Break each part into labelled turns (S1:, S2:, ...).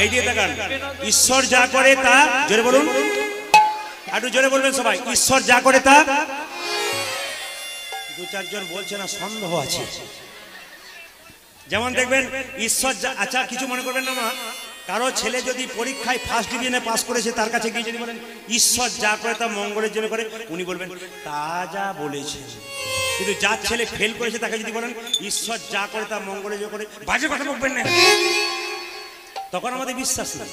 S1: এই দিয়ে তাকান, ঈশ্বর যা করে তা জোরে বলুন, একটু জোরে বলবেন সবাই, ঈশ্বর যা করে তা। দু চারজন বলছে না, সন্দেহ আছে। যেমন দেখবেন ঈশ্বর যা, আচ্ছা কিছু মনে করবেন না, কারো ছেলে যদি পরীক্ষায় ফার্স্ট ডিভিশনে পাস করেছে, তার কাছে গিয়ে যদি বলেন ঈশ্বর যা করে তা মঙ্গলের জন্য করে, উনি বলবেন তা যা বলেছে। কিন্তু যার ছেলে ফেল করেছে তাকে যদি বলেন ঈশ্বর যা করে তা মঙ্গলের জন্য করে, বাজে কথা বলবেন না, তখন আমাদের বিশ্বাস নেই।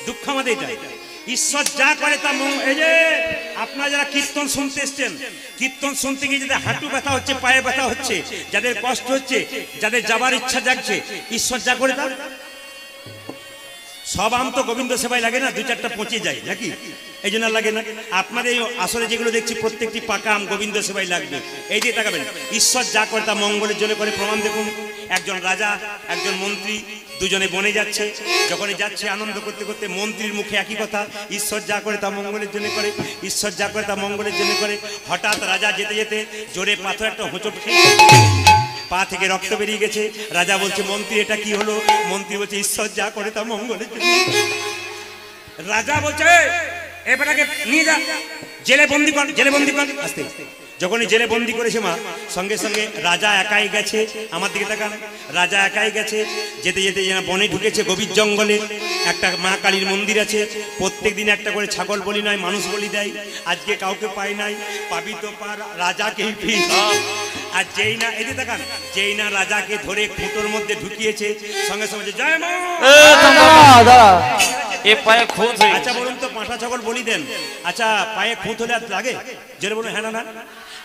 S1: দুঃখ আমাদের এটা, ঈশ্বর যা করে তা এই যে আপনারা যারা কীর্তন শুনতে এসছেন, কীর্তন শুনতে গিয়ে যাদের হাঁটু ব্যথা হচ্ছে, পায়ে ব্যথা হচ্ছে, যাদের কষ্ট হচ্ছে, যাদের যাবার ইচ্ছা জাগছে, ঈশ্বর যা করে তা। সব আম তো গোবিন্দ সেবায় লাগে না, দু চারটা পচে যায় নাকি, এই জন্য লাগে না। আপনাদের আসলে যেগুলো দেখছি প্রত্যেকটি পাকা আম গোবিন্দ সেবায় লাগবে। এই দিয়ে তাকাবেন, ঈশ্বর যা করে তা মঙ্গলের জন্য করে। প্রমাণ দেখুন, একজন রাজা একজন মন্ত্রী দুজনে বনে যাচ্ছে, যখনই যাচ্ছে আনন্দ করতে করতে মন্ত্রীর মুখে একই কথা, ঈশ্বর যা করে তা মঙ্গলের জন্য করে, ঈশ্বর যা করে তা মঙ্গলের জন্য করে। হঠাৎ রাজা যেতে যেতে জোরে পাথর একটা হোঁচট খেয়ে পা থেকে রক্ত বেরিয়ে গেছে। রাজা বলছে মন্ত্রী এটা কি হলো? মন্ত্রী বলছে ঈশ্বর যা করে তা মঙ্গলের জন্য। রাজা বলছে এবারে নিয়ে যা, জেলে বন্দি কর, জেলে বন্দি কর। আস্তে যখনই জেলে বন্দি করেছে মা, সঙ্গে সঙ্গে রাজা একাই গেছে, আমার দিকে তাকান, রাজা একাই গেছে, যেতে যেতে যেন বনে ঢুকেছে, গভীর জঙ্গলে একটা মা কালীর মন্দির আছে। প্রত্যেক দিন একটা করে ছাগল বলি নয়, মানুষ বলি দেয়। আজকে কাউকে পাই নাই, পাবি তো পা, রাজাকেই পেয়ে। আর যেই না এদিকে তাকান, যেই না রাজাকে ধরে খুঁটোর মধ্যে ঢুকিয়েছে, সঙ্গে সঙ্গে জয় মা। আচ্ছা বলুন তো, পাঁঠা ছাগল বলি দেন, আচ্ছা পায়ে খুঁত হলে আর লাগে? জোরে বলুন হ্যাঁ না।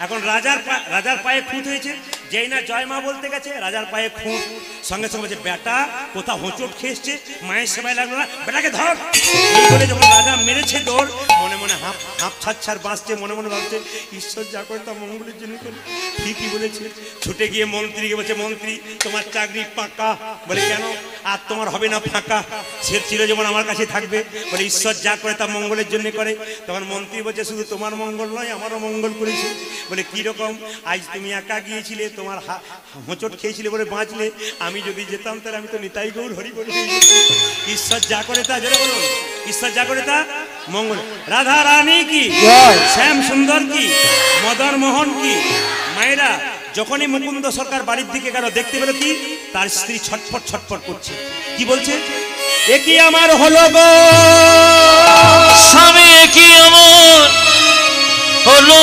S1: এখন রাজার পায়ে খুঁত হয়েছে, যেই না জয় মা বলতে গেছে, রাজার পায়ে খুঁত, সঙ্গে সঙ্গে বলছে বেটা কোথাও হোঁচট খেয়েছে, মায়ের সেবায় লাগলো না, বেটাকে ধর। এই বলে যখন রাজা মেরেছে দৌড়, মনে মনে হাঁপ ছাড় বাঁচছে, মনে মনে ভাবছে ঈশ্বর যা করে তা মঙ্গলের জন্য করে। ঠিকই বলেছে। ছুটে গিয়ে মন্ত্রীকে বলছে মন্ত্রী তোমার চাকরি পাকা। বলে কেন? আর তোমার হবে না ফাঁকা, সে চিরজীবন আমার কাছে থাকবে। বলে ঈশ্বর যা করে তা মঙ্গলের জন্য করে। তখন মন্ত্রী বলছে শুধু তোমার মঙ্গল নয়, আমারও মঙ্গল করেছে। বলে কিরকম? আজ তুমি একা গিয়েছিলে, তোমার হোঁচট খেয়েছিলে বলে বাঁচলে, আমি যদি যেতাম তাহলে আমি তো নিতাই গৌর হরি বলে। ঈশ্বর যা করে তা, জোরে বলুন, ঈশ্বর যা করে তা মঙ্গল। রাধা রানী কি, শ্যাম সুন্দর কি, মদন মোহন কি। মায়েরা যখনই মুকুন্দ সরকার বাড়ির দিকে গেল, দেখতে পেল কি তার স্ত্রী ছটফট ছটফট করছে। কি বলছে? এ কি আমার হলো গো
S2: স্বামী, এ কি আমার হলো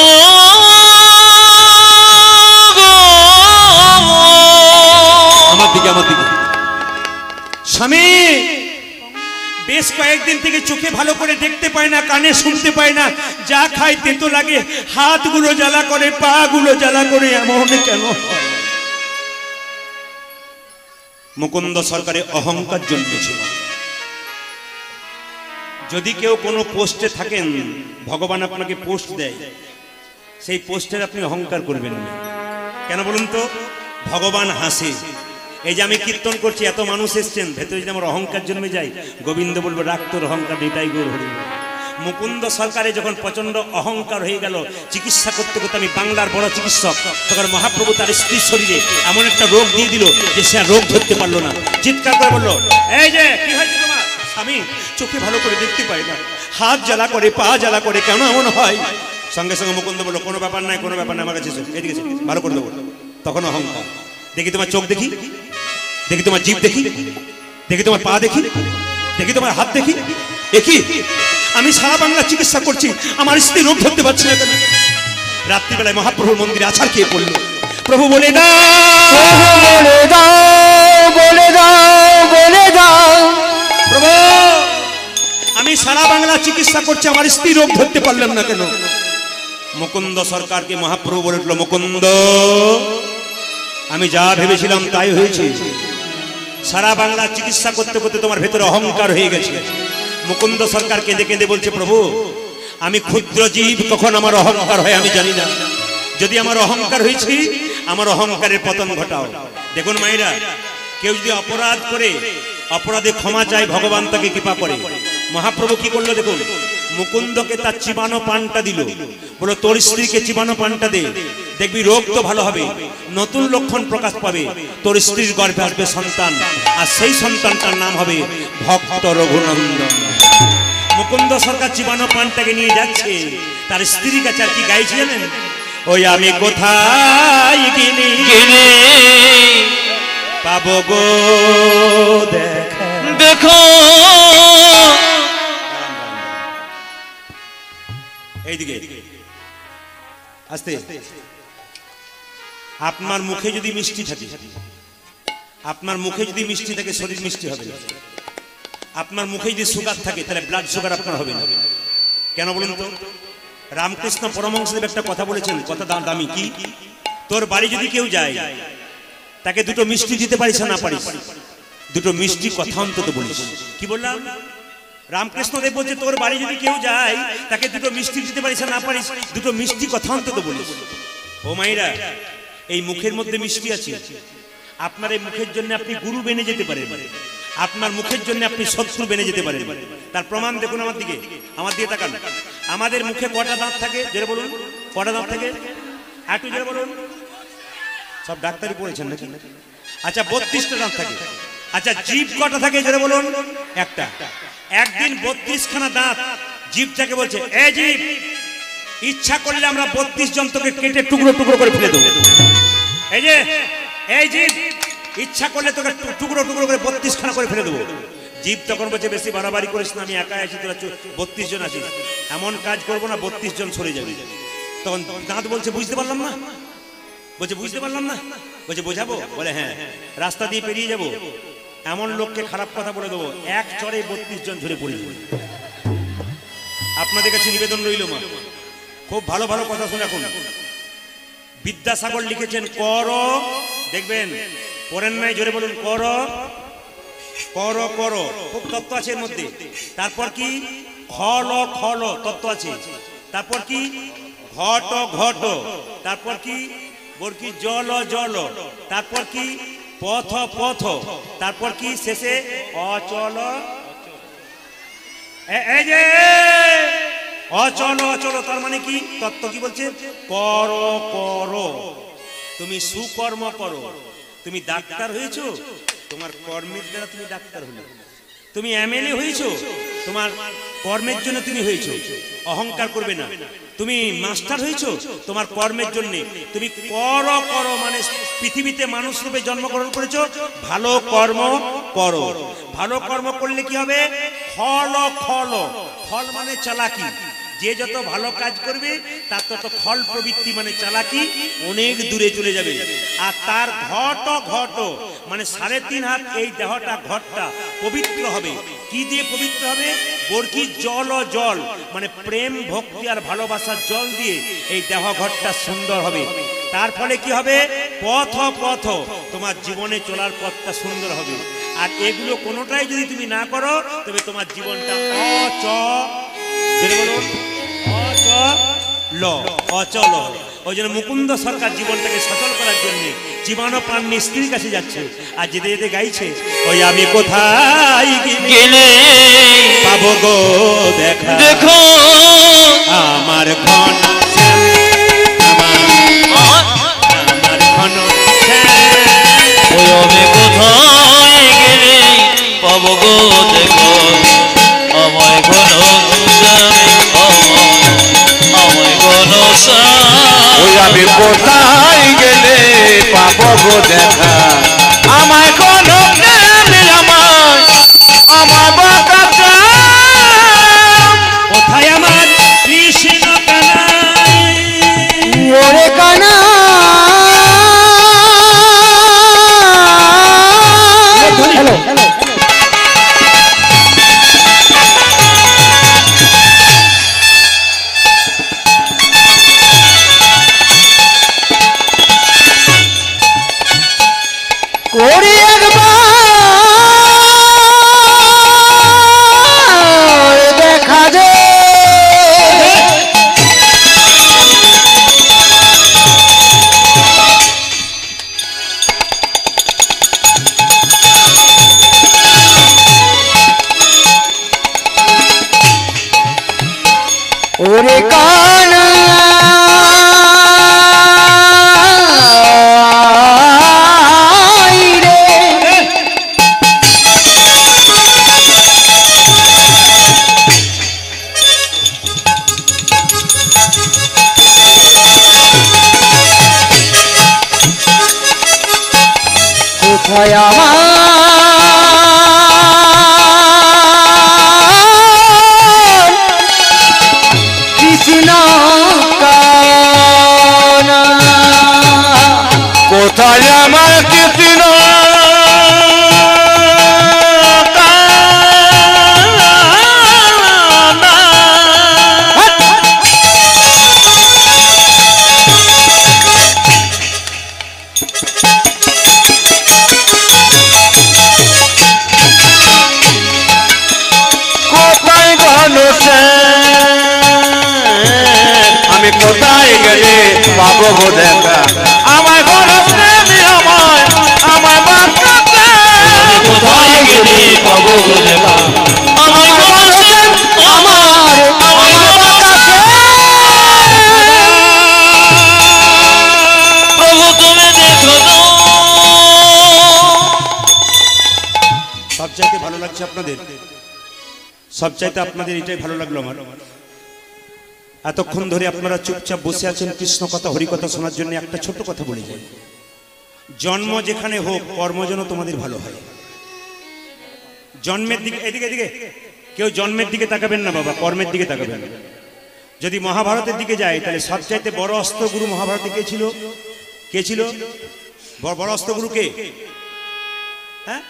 S1: আমার দিকে, আমার দিকে। স্বামী বেশ কয়েকদিন থেকে চোখে ভালো করে দেখতে পায় না, কানে শুনতে পায় না, যা খায় তেতো লাগে, হাতগুলো জ্বালা করে, পা গুলো জ্বালা করে, এমন কেন? মুকুন্দ সরকারের অহংকার জন্মেছিল। যদি কেউ কোনো পোস্টে থাকেন, ভগবান আপনাকে পোস্ট দেয়, সেই পোস্টের আপনি অহংকার করবেন না। কেন বলুন তো? ভগবান হাসে। এই যে আমি কীর্তন করছি, এত মানুষ এসছেন, ভেতরে যদি আমার অহংকার জন্মে যায়, গোবিন্দ বলবো রাখ তোর অহংকার, এটাই গৌর হরি। মুকুন্দ সরকারে যখন প্রচন্ড অহংকার হয়ে গেল, চিকিৎসা করতে করতে, আমি বাংলার বড় চিকিৎসক, তখন মহাপ্রভু তার স্ত্রীর শরীরে এমন একটা রোগ দিয়ে দিল যে সে রোগ ধরতে পারলো না। চিৎকার করে বললো এই যে কি হয়েছে তোমার? স্বামী চোখে ভালো করে দেখতে পাই না, হাত জ্বালা করে, পা জ্বালা করে, কেন এমন হয়? সঙ্গে সঙ্গে মুকুন্দ বললো কোনো ব্যাপার নাই, কোনো ব্যাপার নাই, আমার কাছে এদিকে ভালো করে দেবো। তখন অহংকার। দেখি তোমার চোখ দেখি, দেখি তোমার জিভ দেখি, দেখি তোমার পা দেখি, দেখি তোমার হাত দেখি। একই আমি সারা বাংলা চিকিৎসা করছি, আমার স্ত্রী রোগ ধরতে পারছি না কেন? রাত্রিবেলায় মহাপ্রভুর মন্দিরে আছাড় খেয়ে পড়ল। প্রভু বলে দাও, বলে দাও, বলে দাও, বলে দাও। প্রভু আমি সারা বাংলা চিকিৎসা করছি, আমার স্ত্রী রোগ ধরতে পারলাম না কেন? মুকুন্দ সরকারকে মহাপ্রভু বলে উঠল, মুকুন্দ আমি যা ভেবেছিলাম তাই হয়েছে। সারা বাংলা চিকিৎসা করতে করতে তোমার ভেতরে অহংকার হয়ে গেছে। মুকুন্দ সরকার কেঁদে কেঁদে বলছে, প্রভু আমি ক্ষুদ্র জীব, কখন আমার অহংকার হয় আমি জানি না। যদি আমার অহংকার হয়েছে, আমার অহংকারের পতন ঘটাও। দেখুন মায়েরা, কেউ যদি অপরাধ করে অপরাধে ক্ষমা চায়, ভগবান তাকে কৃপা করে। মহাপ্রভু কি করলো দেখুন, মুকুন্দকে তার চিবানো পানটা দিল, বলো তোর স্ত্রীকে চিবানো পানটা দে, দেখবি রোগ তো ভালো হবে, নতুন লক্ষণ প্রকাশ পাবে, তোর স্ত্রীর গর্ভে আসবে সন্তান, আর সেই সন্তানটার নাম হবে ভক্ত রঘুনন্দন। মুকুন্দ সরকার চিবানো পানটাকে নিয়ে যাচ্ছে তার স্ত্রীর কাছে, আর কি গাইছে জানেন? ওই আমি কোথায় গেলে পাবো গো দেখা,
S2: দেখো
S1: এইদিকে আস্তে। আপনার মুখে যদি মিষ্টি থাকে, আপনার মুখে যদি মিষ্টি থাকে শরীর মিষ্টি হবে না। আপনার মুখে যদি সুগার থাকে তাহলে ব্লাড সুগার আপনার হবে না। কেন বলুন তো? রামকৃষ্ণ পরমহংসদেব একটা কথা বলেছেন, কথা দামি, কি? তোর বাড়ি যদি কেউ যায় তাকে দুটো মিষ্টি দিতে পারিস না পারিস, দুটো মিষ্টি কথা অন্তত বলিস। কি বললাম? রামকৃষ্ণ দেব বলছে তোর বাড়ি যদি কেউ যায় তাকে দুটো মিষ্টি দিতে পারিস না পারিস, দুটো মিষ্টি কথা অন্তত বলিস। ও মাইরা, এই মুখের মধ্যে মিষ্টি আছে। আপনার এই মুখের জন্য আপনি গুরু বেনে যেতে পারেন, আপনার মুখের জন্য আপনি শত্রু বেনে যেতে পারেন। তার প্রমাণ দেখুন আমার দিকে, আমার দিকে তাকান। আমাদের মুখে কটা দাঁত থাকে জোরে বলুন? কটা দাঁত থাকে? একটু জোরে বলুন। সব ডাক্তারি পড়েছেন নাকি? আচ্ছা 32টা দাঁত থাকে। আচ্ছা জিভ কটা থাকে জোরে বলুন? একটা। একদিন 32খানা দাঁত জিভটাকে বলছে, এ জিভ, ইচ্ছা করলে আমরা 32 জন তোকে কেটে টুকরো টুকরো করে ফেলে দেবো। এই যে এই জিভ, ইচ্ছা করলে তোকে টুকরো টুকরো করে 32খানা করে ফেলে দেবো। জীব তখন বলছে বেশি বাড়াবাড়ি করিস না, আমি একা আছি, তোরা 32 জন আছিস, এমন কাজ করবো না 32 জন সরে যাবে। তখন দাঁত বলছে বুঝতে পারলাম না, বলছে বুঝতে পারলাম না, বলছে বোঝাবো, বলে হ্যাঁ, রাস্তা দিয়ে পেরিয়ে যাবো, এমন লোককে খারাপ কথা বলে দেবো, এক চড়ে 32 জন ধরে পড়ে যাবে। আপনাদের কাছে নিবেদন রইল মা, খুব ভালো ভালো কথা শুনে এখন। বিদ্যাসাগর লিখেছেন কর, দেখবেন পড়েন নাই জোরে বলুন, কর কর কর, খুব তত্ত্ব আছে এর মধ্যে। তারপর কি খল খল তত্ত্ব আছে, তারপর কি ঘট ঘট, তারপর কি বরকি জল জল, তারপর কি পথ পথ, তারপর কি শেষে অচল, এই যে অচল অচল, তার মানে কি তত্ত্ব কি বলছে? কর কর, তুমি সুকর্ম করো। তুমি ডাক্তার হয়েছো, তোমার কর্মের দ্বারা তুমি ডাক্তার হলে। তুমি এমএলএ হয়েছো, তোমার কর্মের জন্য তুমি হয়েছো, অহংকার করবে না। তুমি মাস্টার হয়েছো, তোমার কর্মের জন্য। তুমি কর করো মানে পৃথিবীতে মানুষ রূপে জন্মগ্রহণ করেছো, ভালো কর্ম করো। ভালো কর্ম করলে কি হবে? ফল ফল, ফল মানে চালাকি। যে যত ভালো কাজ করবে তার তত ফল প্রবৃত্তি মানে চালাকি অনেক দূরে চলে যাবে। আর তার ঘট ঘট মানে 3.5 হাত এই দেহটা ঘটটা পবিত্র হবে। কি দিয়ে পবিত্র হবে? বরকি জল ও জল মানে প্রেম ভক্তি আর ভালোবাসার জল দিয়ে এই দেহ ঘটটা সুন্দর হবে। তার ফলে কি হবে? পথ পথ, তোমার জীবনে চলার পথটা সুন্দর হবে। আর এগুলো কোনোটাই যদি তুমি না করো তবে তোমার জীবনটা অচল। ওই জন্য মুকুন্দ সরকার জীবনটাকে সচল করার জন্য জীবানো প্রাণ স্ত্রীর কাছে যাচ্ছে, আর যেতে যেতে গাইছে, ওই আমি কোথায় গেলে পাবো গো দেখা,
S2: দেখো
S1: আমার ঘন আমার ঘন,
S2: ওই আমি কোথায় গেলে পাবো গো দেখো, আমায় ঘন আমায় ঘন,
S3: ওই আমি কোথায় গেলে পাবো গো দেখা, আমায় কোনো গেলে আমার বাঁকা,
S1: কোথায় আমার কৃষ্ণ কানাই,
S3: ওরে কানা হ্যালো করি একবার কোথায় আমার কৃষ্ণ কানা
S2: কোথায় আমার কৃষ্ণ আমি কোথায় গেলে পাবো গো দেখা আমায় ঘরে প্রেমী আমায় আমায় বাঁচাতে কোথায় গেলে পাবো গো দেখা আমায় ঘরে আমার আমায় বাঁচাতে প্রভু তুমি দেখো তো
S1: সবচাইতে ভালো লাগছে আপনাদের, সবচাইতে আপনাদের এটাই ভালো লাগলো আমার। এতক্ষণ ধরে আপনারা চুপচাপ বসে আছেন কৃষ্ণ কথা হরি কথা শোনার জন্য। একটা ছোট্ট কথা বলে যাই, জন্ম যেখানে হোক কর্ম যেন তোমাদের ভালো হয়। জন্মের দিকে এদিকে এদিকে কেউ জন্মের দিকে তাকাবেন না বাবা, কর্মের দিকে তাকাবেন। যদি মহাভারতের দিকে যায় তাহলে সবচাইতে বড় অস্ত্রগুরু মহাভারতে কে ছিল? কে ছিল বড় অস্ত্রগুরু? কে? হ্যাঁ,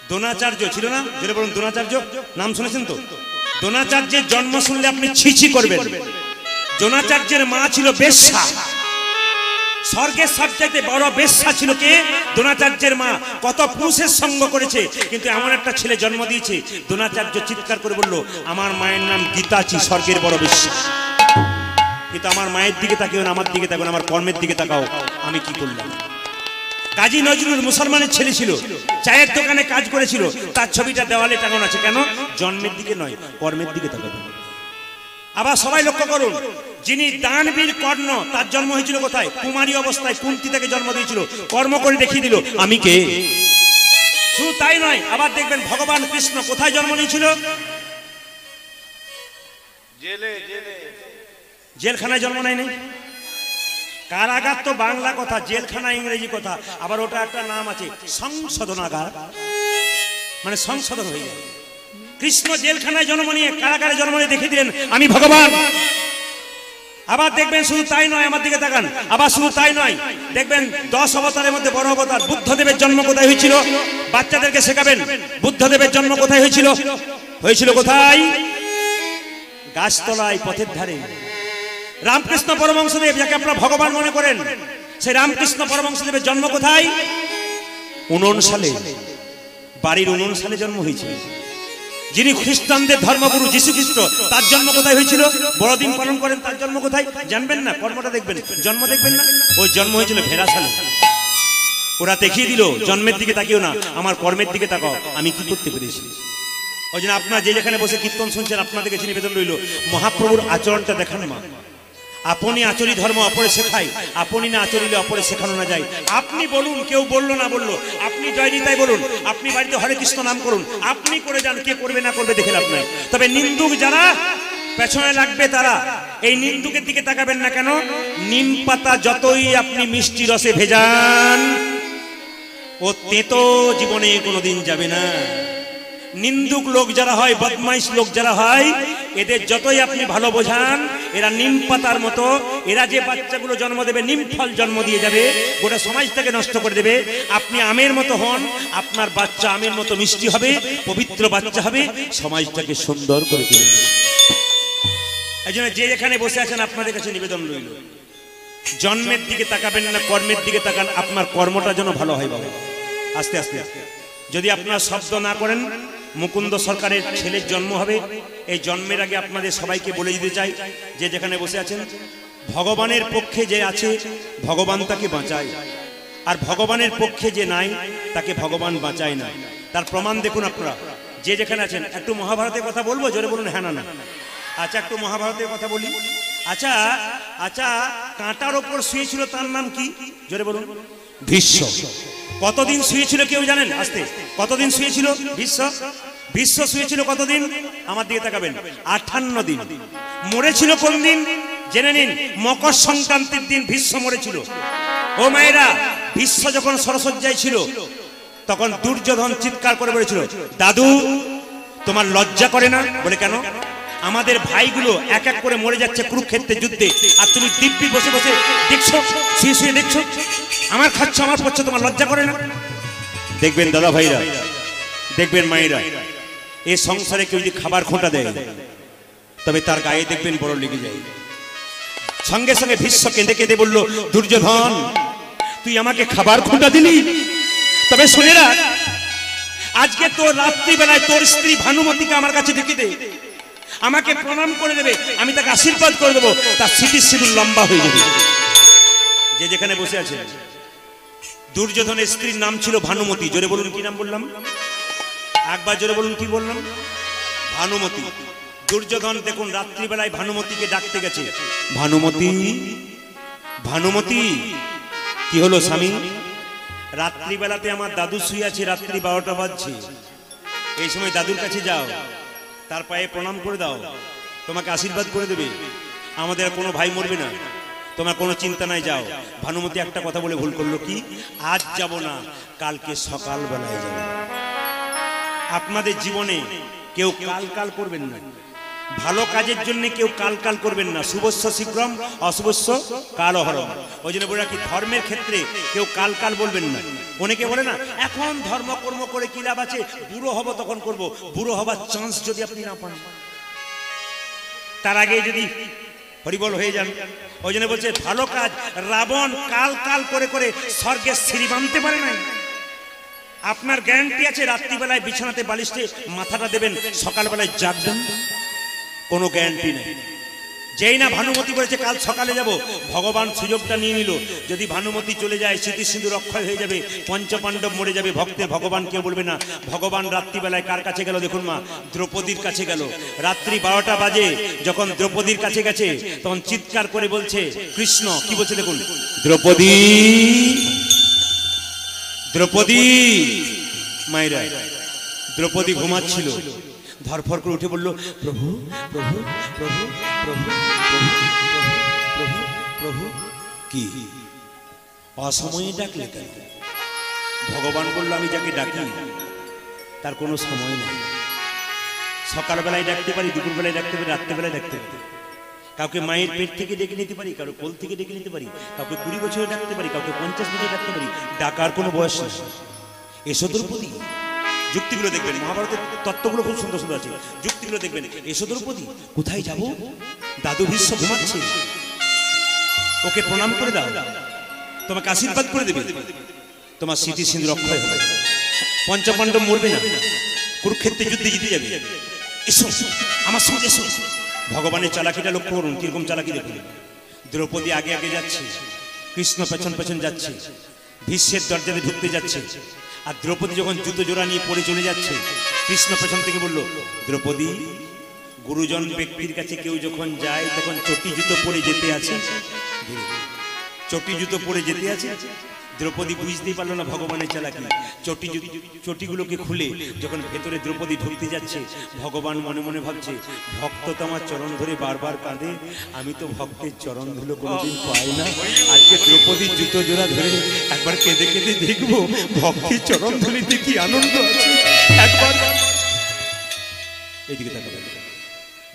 S1: দ্রোণাচার্য ছিল না? যেটা বলুন, দ্রোণাচার্য নাম শুনেছেন তো? দ্রোণাচার্যের জন্ম শুনলে আপনি ছিছি করবেন। দ্রোণাচার্যের মা ছিল বেশ্যা, স্বর্গের সবচাইতে বড় বেশ্যা ছিল কে? দ্রোণাচার্যের মা। কত পুরুষের সঙ্গ করেছে, কিন্তু এমন একটা ছেলে জন্ম দিয়েছে। দ্রোণাচার্য চিৎকার করে বলল, আমার মায়ের নাম গীতাচি, স্বর্গের বড় বেশ্যা। কিন্তু আমার মায়ের দিকে তাকিও না, আমার দিকে তাকাও না, আমার কর্মের দিকে তাকাও, আমি কি করলাম। কাজী নজরুল মুসলমানের ছেলে ছিল, চায়ের দোকানে কাজ করেছিল, তার ছবিটা দেওয়ালে টাঙানো আছে। কেন? জন্মের দিকে নয়, কর্মের দিকে তাকাবেন। আবার সবাই লক্ষ্য করুন, যিনি দানবীর কর্ণ, তার জন্ম হয়েছিল কোথায়? কুমারী অবস্থায় কুন্তী তাকে জন্ম দিয়েছিল। কর্ম করে দেখিয়ে দিল আমি কে। শুধু তাই নয়, আবার দেখবেন ভগবান কৃষ্ণ কোথায় জন্ম নিয়েছিল? জেলখানায় জন্ম নেয় নাই? কারাগার তো বাংলা কথা, জেলখানা ইংরেজি কথা। আবার ওটা একটা নাম আছে, সংশোধনাগার, মানে সংশোধন হয়ে যায়। কৃষ্ণ জেলখানায় জন্ম নিয়ে কারাগারে জন্ম নিয়ে দেখিয়ে দিলেন আমি ভগবান। আবার দেখবেন শুধু তাই নয়, আমার দিকে তাকান, আবার শুধু তাই নয়, দেখবেন 10 অবতারের মধ্যে বড় অবতার বুদ্ধদেবের জন্ম কোথায় হয়েছিল? বাচ্চাদেরকে শেখাবেন বুদ্ধদেবের জন্ম কোথায় হয়েছিল? হয়েছিল কোথায়? গাছতলায়, পথের ধারে। রামকৃষ্ণ পরমহংসদেব, যাকে আপনারা ভগবান মনে করেন, সেই রামকৃষ্ণ পরমহংসদেবের জন্ম কোথায়? 59 সালে, বাড়ির 59 সালে জন্ম হয়েছিল। যিনি খ্রিস্টানদের ধর্মগুরু যীশু খ্রিস্ট, তার জন্ম কোথায় হয়েছিল? বড়দিন পালন করেন, তার জন্ম কোথায়? জানবেন না? কর্মটা দেখবেন, জন্ম দেখবেন না? ওই জন্ম হয়েছিল ভেড়া সালে। ওরা দেখিয়ে দিল জন্মের দিকে তাকিও না, আমার কর্মের দিকে তাকাও, আমি কি করতে পেরেছি। ওই জন্য আপনারা যে যেখানে বসে কীর্তন শুনছেন, আপনাদের কাছে নিবেদন রইল, মহাপ্রভুর আচরণটা দেখান মা। আপনি আচরি ধর্ম অপরে শেখাই, আপনি না আচরিলে অপরে শেখানো না যায়। আপনি বলুন, কেউ বললো না বললো, আপনি জয় নিতাই বলুন, আপনি বাড়িতে হরে কৃষ্ণ নাম করুন, আপনি করে যান, কে করবে না করবে দেখে লাভ নাই। তবে নিন্দুক যারা পেছনে লাগবে, তারা এই নিন্দুকের দিকে তাকাবেন না। কেন? নিম পাতা যতই আপনি মিষ্টি রসে ভেজান, ও তেতো জীবনে কোনোদিন যাবে না। নিন্দুক লোক যারা হয়, বদমাইশ লোক যারা হয়, এদের যতই আপনি ভালো বোঝান, এরা নিম পাতার মতো। এরা যে বাচ্চাগুলো জন্ম দেবে, নিম ফল জন্ম দিয়ে যাবে, গোটা সমাজটাকে নষ্ট করে দেবে। আপনি আমের মতো হন, আপনার বাচ্চা আমের মতো মিষ্টি হবে, পবিত্র বাচ্চা হবে, সমাজটাকে সুন্দর করে তুলবে। এই জন্য যে যেখানে বসে আছেন, আপনাদের কাছে নিবেদন রইল, জন্মের দিকে তাকাবেন না, কর্মের দিকে তাকান, আপনার কর্মটা যেন ভালো হয় বাবা। আস্তে আস্তে যদি আপনারা শব্দ না করেন, মুকুন্দ সরকারের ছেলের জন্ম হবে। এই জন্মের আগে আপনাদের সবাইকে বলে দিতে চাই, যে যেখানে বসে আছেন, ভগবানের পক্ষে যে আছে, ভগবান তাকে বাঁচায়, আর ভগবানের পক্ষে যে নাই, তাকে ভগবান বাঁচায় না। তার প্রমাণ দেখুন আপনারা যে যেখানে আছেন। একটু মহাভারতের কথা বলবো, জোরে বলুন হ্যাঁ না না। আচ্ছা, একটু মহাভারতের কথা বলি। আচ্ছা আচ্ছা, কাঁটার ওপর শুয়েছিল, তার নাম কি? জোরে বলুন। ভীষ্ম। কতদিন শুয়েছিল কেউ জানেন? আস্তে, কতদিন শুয়েছিল ভীষ্ম? ভীষ্ম শুয়েছিল কতদিন? আমার দিকে তাকাবেন, 58 দিন। মরেছিল কোন দিন জেনে নিন? মকর সংক্রান্তির দিন ভীষ্ম মরেছিল। ও মায়েরা, ভীষ্ম যখন সরসজ্জায় ছিল, তখন দুর্যোধন চিৎকার করে বলেছিল, দাদু তোমার লজ্জা করে না? বলে কেন? আমাদের ভাইগুলো এক এক করে মরে যাচ্ছে কুরুক্ষেত্রের যুদ্ধে, আর তুমি দিব্যি বসে বসে দেখছো, শুয়ে শুয়ে দেখছো, আমার খাচ্ছ, আমার পড়ছে, তোমার লজ্জা করে না? দেখবেন দাদা ভাইরা, দেখবেন মায়েরা, এই সংসারে কেউ যদি খাবার খোঁটা দেয় তবে তার গায়ে দেখবেন বড় লেগে যায়। সঙ্গে সঙ্গে ভীষ্ম কেঁদে কেঁদে বলল, দুর্যোধন তুই আমাকে খাবার খোঁটা দিলি, তবে শুনে রাখ, আজকে তোর রাত্রিবেলায় তোর স্ত্রী ভানুমতিকে আমার কাছে ডেকে দে, আমাকে প্রণাম করে দেবে, আমি তাকে আশীর্বাদ করে দেবো, তার স্মৃতির সিঁদুর লম্বা হয়ে যাবে। যে যেখানে বসে আছে, দুর্যোধনের স্ত্রীর নাম ছিল ভানুমতি। জোরে বলুন, কি নাম বললাম? একবার জোরে বলুন, কি বললাম? ভানুমতি। দুর্যোধন দেখুন রাত্রিবেলায় ভানুমতিকে ডাকতে গেছে, ভানুমতি, ভানুমতি। কি হলো স্বামী? রাত্রিবেলাতে আমার দাদু শুয়ে আছে, রাত্রি 12টা বাজছে, এই সময় দাদুর কাছে যাও, তার পায়ে প্রণাম করে দাও, তোমাকে আশীর্বাদ করে দেবে, আমাদের কোনো ভাই মরবে না, তোমার কোনো চিন্তা নাই, যাও। ভানুমতি একটা কথা বলে ভুল করলো, কি? আজ যাব না, কালকে সকালবেলায় যাব। আপনাদের জীবনে কেউ কাল কাল করবেন না, ভালো কাজের জন্য কেউ কাল কাল করবেন না। শুভস্য শীঘ্রম, অশুভস্য কালহরম। ওই জন্য বলে রাখি, ধর্মের ক্ষেত্রে কেউ কাল কাল বলবেন না। অনেকে বলে না, এখন ধর্ম কর্ম করে কি লাভ আছে, বুড়ো হব তখন করব। বুড়ো হবার চান্স যদি আপনি না পান, তার আগে যদি হরিবল হয়ে যান। ওই জন্য বলছে, ভালো কাজ, রাবণ কাল কাল করে করে স্বর্গের সিঁড়ি বাঁধতে পারে না। আপনার গ্যারান্টি আছে রাত্রিবেলায় বিছানাতে বালিশে মাথাটা দেবেন, সকালবেলায় জাগবেন? কোনো গ্যারান্টি নেই। যেই না ভানুমতি বলেছে কাল সকালে যাব, ভগবান সুযোগটা নিয়ে নিল। যদি ভানুমতি চলে যায়, স্মৃতি সিঁদুর অক্ষয় হয়ে যাবে, পঞ্চপাণ্ডব মরে যাবে, ভক্তের ভগবান কেউ বলবে না। ভগবান রাত্রিবেলায় কার কাছে গেল দেখুন মা, দ্রৌপদীর কাছে গেল। রাত্রি 12টা বাজে, যখন দ্রৌপদীর কাছে গেছে তখন চিৎকার করে বলছে, কৃষ্ণ কি বলছে দেখুন, দ্রৌপদী, দ্রৌপদী। মায়েরা, দ্রৌপদী ঘুমাচ্ছিল, ধরফর করে উঠে বলল, প্রভু প্রভু প্রভু প্রভু প্রভু প্রভু প্রভু। কি অসময়ে ডাকলে কেন? ভগবান বলল, আমি যাকে ডাকি তার কোনো সময় নেই। সকালবেলায় ডাকতে পারি, দুপুরবেলায় ডাকতে পারি, রাত্রেবেলায় ডাকতে পারি। কাউকে মায়ের পেট থেকে ডেকে নিতে পারি, কারো কোল থেকে ডেকে নিতে পারি, কাউকে 20 বছরে ডাকতে পারি, কাউকে 50 বছরে ডাকতে পারি। ডাকার কোনো বয়স নেই। এসো দ্রৌপদী। যুক্তিগুলো দেখবেন, মহাভারতের তত্ত্বগুলো খুব সুন্দর সুন্দর আছে, যুক্তিগুলো দেখবেন। এসো দ্রৌপদী। কোথায় যাব? দাদু ভীষ্ম ঘুমাচ্ছে, ওকে প্রণাম করে দাও, তোমাকে আশীর্বাদ করে দেবে, তোমার স্মৃতি সিঁদুর অক্ষয় হবে, পঞ্চপাণ্ডব মরবে না, কুরুক্ষেত্রের যুদ্ধে জিতে যাবে। এসো আমার সঙ্গে এসো। ভগবানের চালাকিটা লক্ষ্য করুন, কিরকম চালাকি দেখুন। দ্রৌপদী আগে আগে যাচ্ছে, কৃষ্ণ পেছন পেছন যাচ্ছে, ভীষ্মের দরজাতে ঢুকতে যাচ্ছে। আর দ্রৌপদী যখন জুতো জোড়া নিয়ে পড়ে চলে যাচ্ছে, কৃষ্ণ পেছন থেকে বলল, দ্রৌপদী, গুরুজন ব্যক্তির কাছে কেউ যখন যায় তখন চটি জুতো পরে যেতে আছে, চটি জুতো পরে যেতে আছে। দ্রৌপদী বুঝতেই পারলো না ভগবানের চালাকি। চটিগুলোকে খুলে যখন ভেতরে দ্রৌপদী ঢুকতে যাচ্ছে, ভগবান মনে মনে ভাবছে, ভক্ত তো আমার চরণ ধরে বারবার কাঁদে, আমি তো ভক্তের চরণ ধুলো কোনোদিন পাই না, আজকে দ্রৌপদীর জুতো জোড়া ধরে একবার কেঁদে কেঁদে দেখবো ভক্তের চরণ ধুলিতে কি আনন্দ আছে। একবার এইদিকে তাকাবেন।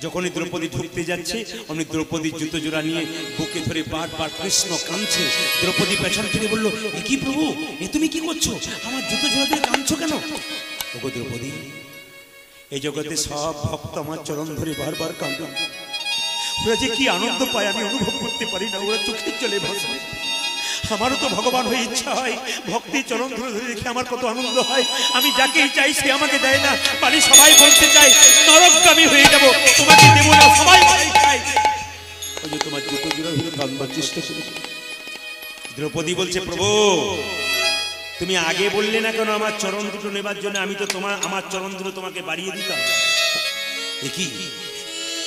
S1: যখনই দ্রৌপদী ঢুকতে যাচ্ছে, অমনি দ্রৌপদীর জুতো জোড়া নিয়ে বুকে ধরে বারবার কৃষ্ণ কাঁদছে। দ্রৌপদী পেছন থেকে বলল, এ কি প্রভু, এ তুমি কি করছো, আমার জুতো জোড়া দিয়ে কাঁদছো কেন? ওগো দ্রৌপদী, এই জগতে সব ভক্ত আমার চরণ ধরে বারবার কাঁদে, ওরা যে কি আনন্দ পায় আমি অনুভব করতে পারি না, ওরা চোখের জলে ভাসে। আমারও তো ভগবান হয়ে ইচ্ছা হয়, ভক্তি চরণ ধরে ধরে দেখে আমার কত আনন্দ হয়। আমি যাকেই চাই সে আমাকে দেয় না, বাড়ি সবাই বলতে চাই নরকগামী হয়ে যাব, তোমাকে দেব না, সবাই চাই। ওই যে তোমার জুতো জোড়া ধরে কাঁদবার চেষ্টা করেছে। দ্রৌপদী বলছে, প্রভু তুমি আগে বললে না কেন আমার চরণ দুটো নেবার জন্য? আমি তো আমার চরণ দুটো তোমাকে বাড়িয়ে দিতাম। এ কি,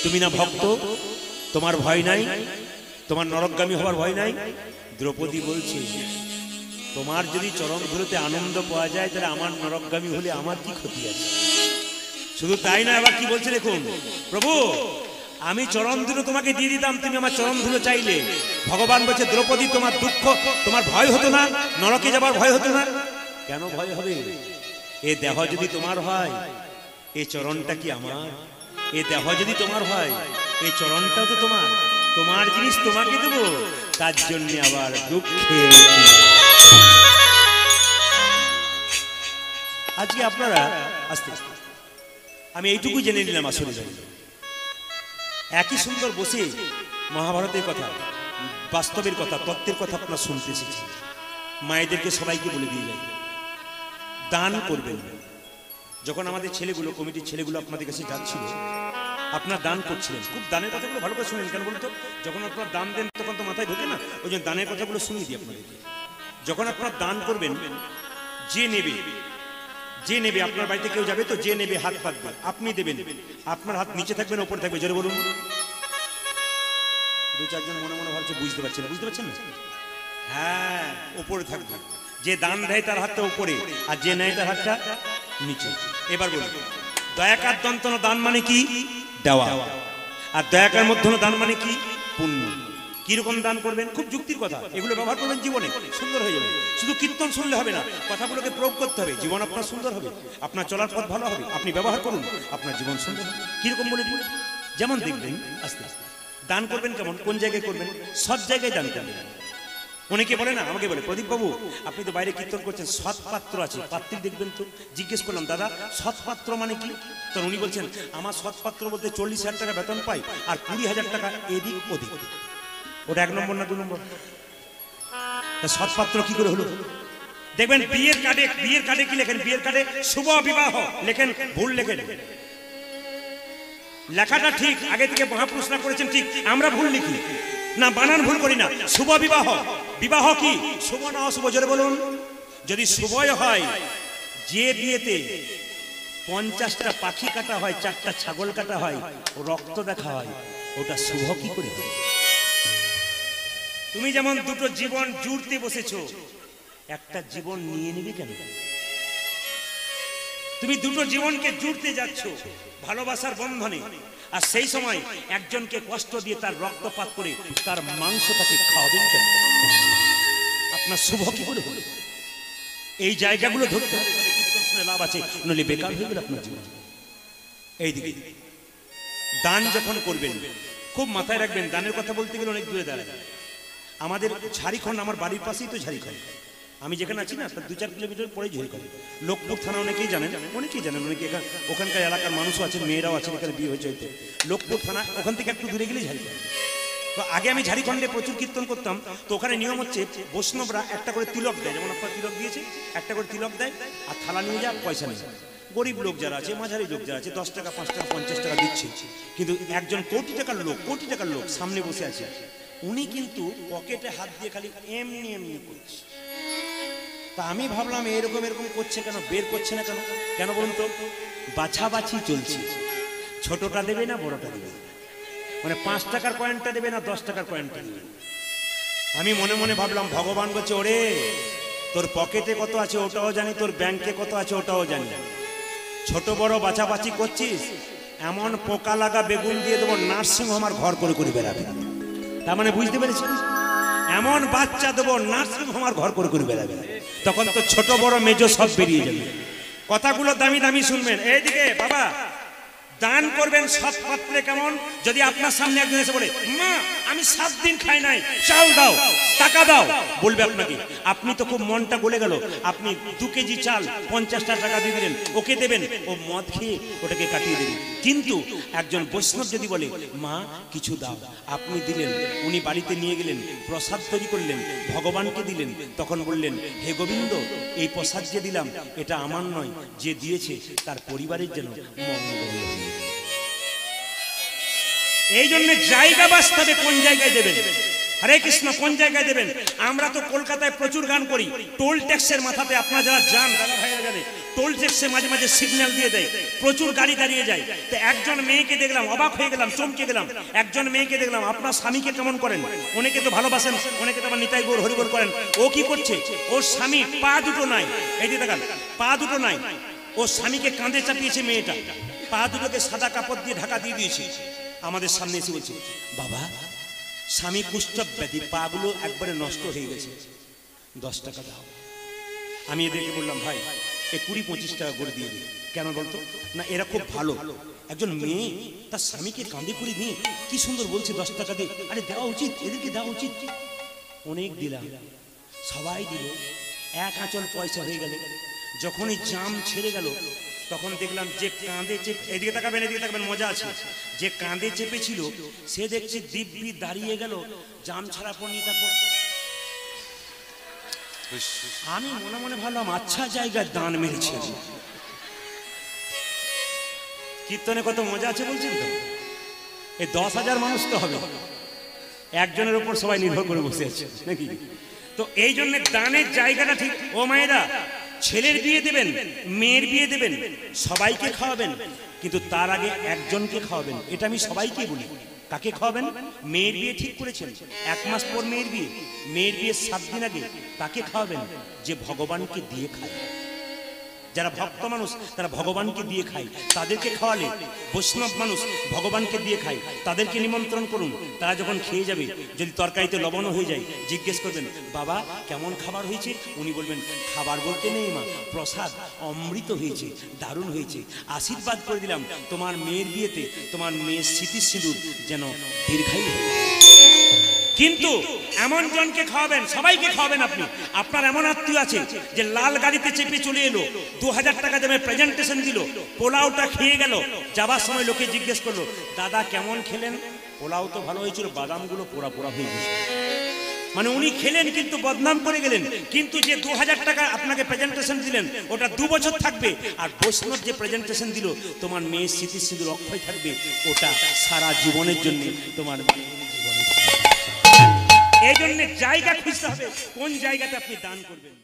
S1: তুমি না ভক্ত, তোমার ভয় নাই, তোমার নরকগামী হওয়ার ভয় নাই? দ্রৌপদী বলছে, তোমার যদি চরণ ধুলোতে আনন্দ পাওয়া যায়, তাহলে আমার নরকগামী হলে আমার কি ক্ষতি আছে? শুধু তাই না, আবার কি বলছে দেখুন, প্রভু আমি চরণ ধুলো তোমাকে দিয়ে দিতাম, তুমি আমার চরণ ধুলো চাইলে। ভগবান বলছে, দ্রৌপদী তোমার দুঃখ, তোমার ভয় হতো না, নরকে যাবার ভয় হতো না? কেন ভয় হবে? এ দেহ যদি তোমার হয়, এই চরণটা কি আমার? এ দেহ যদি তোমার হয়, এই চরণটাও তো তোমার। তোমার জিনিস তোমাকে দেব, তার জন্য আবার দুঃখের আজকে আপনারা আস্তে আস্তে আমি এইটুকু জেনে নিলাম, আসলে একই সুন্দর বসে মহাভারতের কথা, বাস্তবের কথা, তত্ত্বের কথা আপনারা শুনতে এসেছেন। মায়েদেরকে সবাইকে বলে দিয়ে যাবে, দান করবেন। যখন আমাদের ছেলেগুলো, কমিটির ছেলেগুলো আপনাদের কাছে যাচ্ছিল, আপনার দান করছিলেন, খুব দানের কথাগুলো ভালো করে শুনেন। কেন বলতো, যখন আপনার দান দেন তখন তো মাথায় ঢোকে না, ওই জন্য দানের কথাগুলো শুনিয়ে দিই আপনাদেরকে। যখন আপনার দান করবেন, যে নেবে, যে নেবে, আপনার বাড়িতে কেউ যাবে তো, যে নেবে হাত পাতবে, আপনি দেবেন, আপনার হাত নিচে থাকবে না উপরে থাকবে? জোরে বলুন। দু চারজন মনে মনে ভাবছে বুঝতে পারছেন, বুঝতে পারছেন না? হ্যাঁ, উপরে থাকবে। যে দান দেয় তার হাতটা উপরে, আর যে নেয় তার হাতটা নিচে। এবার বলুন, দয়াকার দন্তন দান মানে কি? দেওয়া। আর দয়াকার মধ্যম দান মানে কি? পুণ্য। কিরকম দান করবেন? খুব যুক্তির কথা, এগুলো ব্যবহার করবেন জীবনে, সুন্দর হয়ে যাবে। শুধু কীর্তন শুনলে হবে না, কথাগুলোকে প্রয়োগ করতে হবে। জীবন আপনার সুন্দর হবে, আপনার চলার পথ ভালো হবে। আপনি ব্যবহার করুন, আপনার জীবন সুন্দর হবে। কিরকম বলে দিন, যেমন দেখবেন আস্তে আস্তে দান করবেন। কেমন, কোন জায়গায় করবেন? সৎ জায়গায় দান করবেন। অনেকে বলে না, আমাকে বলে, প্রদীপ বাবু আপনি তো বাইরে কীর্তন করছেন, সৎ পাত্র আছে, পাত্রী দেখবেন তো। জিজ্ঞেস করলাম, দাদা সৎ পাত্র মানে কি? তো উনি বলছেন, আমার সৎ পাত্র বলতে 40,000 টাকা বেতন পাই আর 20,000 টাকা এদিক ওদিক। ওটা 1 নম্বর না 2 নম্বর? সৎ পাত্র কি করে হলো? দেখবেন বিয়ের কার্ডে কি লেখেন? বিয়ের কার্ডে শুভ বিবাহ লেখেন, ভুল লেখেন। লেখাটা ঠিক, আগে থেকে মহাপুরুষ না করেছেন ঠিক, আমরা ভুল লিখি না, বানান ভুল করি না। শুভ বিবাহ, বিবাহ কি শুভ না অশুভ? জোরে বলুন। যদি শুভই হয়, যে বিয়েতে 50টা পাখি কাটা হয়, 4টা ছাগল কাটা হয়, রক্ত দেখা হয়, ওটা শুভ কি করে হয়? তুমি যেমন দুটো জীবন জুড়তে বসেছো, একটা জীবন নিয়ে নিবি কেন? তুমি দুটো জীবনকে জুড়তে যাচ্ছ ভালোবাসার বন্ধনে, আর সেই সময় একজনকে কষ্ট দিয়ে তার রক্তপাত করে তার মাংসটাকে খাওয়াবেন কেন? আপনার শুভ কি করে হলো? এই জায়গাগুলো ধরতে হবে, কীর্তন শুনে লাভ আছে, নইলে বেকার হয়ে গেল আপনার জীবন। এইদিকে দান যখন করবেন, খুব মাথায় রাখবেন, দানের কথা বলতে গেলে অনেক দূরে দাঁড়ায়। আমাদের ঝাড়িখণ্ড, আমার বাড়ির পাশেই তো ঝাড়িখণ্ড, আমি যেখানে আছি না, তার 2-4 কিলোমিটার পরেই ঝাড়িখণ্ড। লোকপুর থানা অনেকেই জানেন, অনেকে ওখানকার এলাকার মানুষও আছেন, মেয়েরাও আছেন, এখানে বিয়ে হয়েছে হয়তো। লোকপুর থানা, ওখান থেকে একটু দূরে গেলেই ঝাড়িখণ্ড। তো আগে আমি ঝাড়িখণ্ডে প্রচুর কীর্তন করতাম। তো ওখানে নিয়ম হচ্ছে, বৈষ্ণবরা একটা করে তিলক দেয়, যেমন আপনার তিলক দিয়েছে, একটা করে তিলক দেয়, আর থালা নিয়ে যায়, পয়সা নিয়ে যায়। গরিব লোক যারা আছে, মাঝারি লোক যারা আছে, 10 টাকা, 5 টাকা, 50 টাকা দিচ্ছে। কিন্তু একজন কোটি টাকার লোক সামনে বসে আছে, উনি কিন্তু পকেটে হাত দিয়ে খালি এমনি এমনি করছে। তা আমি ভাবলাম, এরকম করছে কেন, বের করছে না কেন? কেন বলুন তো? বাছাবাছি চলছে, ছোটটা দেবে না বড়টা দেবে, মানে 5 টাকার কয়েনটা দেবে না 10 টাকার কয়েনটা দেবে। আমি মনে মনে ভাবলাম, ভগবান বলছে, ওরে তোর পকেটে কত আছে ওটাও জানি, তোর ব্যাংকে কত আছে ওটাও জানি, ছোট বড় বাছাবাছি করছিস, এমন পোকা লাগা বেগুন দিয়ে দেবো, নার্সিংহোম আর ঘর করে করে বেড়াবে। তার মানে বুঝতে পেরেছিস, এমন বাচ্চা দেবো, নার্সিংহোম আর ঘর করে করে বেড়াবে। তখন তো ছোট বড় মেজো সব বেরিয়ে যাবে। কথাগুলো দামি দামি শুনবেন। এইদিকে বাবা, দান করবেন সৎ পাত্রে। কেমন? যদি আপনার সামনে একজন এসে বলে, মা আমি 7 দিন খাই নাই, চাল দাও, টাকা দাও, বলবে আপনাকে, আপনি তো খুব মনটা গলে গেল, আপনি 2 কেজি চাল 50টা টাকা দিয়ে দিলেন, ওকে দেবেন, ও মদ খেয়ে ওটাকে কাটিয়ে দেবেন। কিন্তু একজন বৈষ্ণব যদি বলে, মা কিছু দাও, আপনি দিলেন, উনি বাড়িতে নিয়ে গেলেন, প্রসাদ তৈরি করলেন, ভগবানকে দিলেন, তখন বললেন, হে গোবিন্দ, এই প্রসাদ যে দিলাম এটা আমার নয়, যে দিয়েছে তার পরিবারের যেন মঙ্গল হয়। এই জন্য জায়গা বাস্তবে কোন জায়গায় দেবেন, হরে কৃষ্ণ, কোন জায়গায় দেবেন? আমরা তো কলকাতায় প্রচুর গান করি, টোল ট্যাক্সের মাথাতে, আপনারা যারা যান দাদা ভাইরা জানে, টোল ট্যাক্সে মাঝে মাঝে সিগন্যাল দিয়ে দেয়, প্রচুর গাড়ি দাঁড়িয়ে যায়। তো একজন মেয়েকে দেখলাম, অবাক হয়ে গেলাম, চমকে গেলাম। একজন মেয়েকে দেখলাম, আপনার স্বামীকে কেমন করেন? অনেকে তো ভালোবাসেন, অনেকে তো আবার নিতাই গৌর হরিবোল করেন। ও কি করছে? ওর স্বামী পা দুটো নাই, এই যে দেখান, পা দুটো নাই, ও স্বামীকে কাঁধে চাপিয়েছে মেয়েটা, পা দুটোকে সাদা কাপড় দিয়ে ঢাকা দিয়ে দিয়েছে। আমাদের সামনে এসে বলছে, বাবা স্বামী কুষ্ঠ ব্যাধি, পা গুলো একবারে নষ্ট হয়ে গেছে, 10 টাকা দাও। আমি এদেরকে বললাম, ভাই এ 20-25 টাকা করে দিয়ে দিই। কেন বলতো? না এরা খুব ভালো, একজন মেয়ে তার স্বামীকে কাঁধে করে নিয়ে কি সুন্দর বলছে 10 টাকা দিয়ে, আরে দেওয়া উচিত, এদেরকে দেওয়া উচিত। অনেক দিলাম, সবাই দিল, এক আঁচল পয়সা হয়ে গেল। যখনই জাম ছেড়ে গেল তখন দেখলাম যে কাঁধে চেপে, এদিকে তাকাবেন, এদিকে তাকাবেন, মজা আছে, যে কাঁধে চেপেছিল সে দেখছি দিব্যি দাঁড়িয়ে গেল জাম ছাড়া পর নিয়ে। তারপর আমি মনে মনে ভাবলাম আচ্ছা জায়গায় দান মেরেছে। কীর্তনে কত মজা আছে বলছেন তো। এই 10,000 মানুষ তো হবে, একজনের উপর সবাই নির্ভর করে বসে আছে নাকি? তো এই জন্য দানের জায়গাটা ঠিক। ও মায়েরা, ছেলের বিয়ে দেবেন, মেয়ের বিয়ে দেবেন, সবাইকে খাওয়াবেন, কিন্তু তার আগে একজনকে খাওয়াবেন। এটা আমি সবাইকে বলি। কাকে খাওয়াবেন? মেয়ের বিয়ে ঠিক করেছেন, 1 মাস পর মেয়ের বিয়ে, মেয়ের বিয়ে 7 দিন আগে তাকে খাওয়াবেন যে ভগবানকে দিয়ে খায়। যারা ভক্ত মানুষ তারা ভগবানকে দিয়ে খায়, তাদেরকে খাওয়ালে। বৈষ্ণব মানুষ ভগবানকে দিয়ে খায়, তাদেরকে নিমন্ত্রণ করুন। তারা যখন খেয়ে যাবে, যদি তরকারিতে লবণ হয়ে যায়, জিজ্ঞেস করবেন, বাবা কেমন খাবার হয়েছে? উনি বলবেন, খাবার বলতে নেই মা, প্রসাদ অমৃত হয়েছে, দারুণ হয়েছে। আশীর্বাদ করে দিলাম তোমার মেয়ের বিয়েতে তোমার মেয়ের স্মৃতির সিঁদুর যেন দীর্ঘায়ু হয়। কিন্তু এমন জনকে খাওয়াবেন, সবাইকে খাওয়াবেন আপনি। আপনার এমন আত্মীয় আছে যে লাল গাড়িতে চেপে চলে এলো, 2000 টাকা দেবে, প্রেজেন্টেশন দিল, পোলাওটা খেয়ে গেল। যাবার সময় লোকে জিজ্ঞেস করলো, দাদা কেমন খেলেন? পোলাও তো ভালো হয়েছিল, বাদামগুলো পোড়া পোড়া হয়ে গেছে। মানে উনি খেলেন কিন্তু বদনাম করে গেলেন। কিন্তু যে 2000 টাকা আপনাকে প্রেজেন্টেশন দিলেন ওটা 2 বছর থাকবে, আর বৈষ্ণব যে প্রেজেন্টেশন দিল তোমার মেয়ের স্মৃতি সিঁদুর অক্ষয় থাকবে, ওটা সারা জীবনের জন্য তোমার এই জন্য জায়গা খুঁজতে হবে, কোন জায়গাতে আপনি দান করবেন।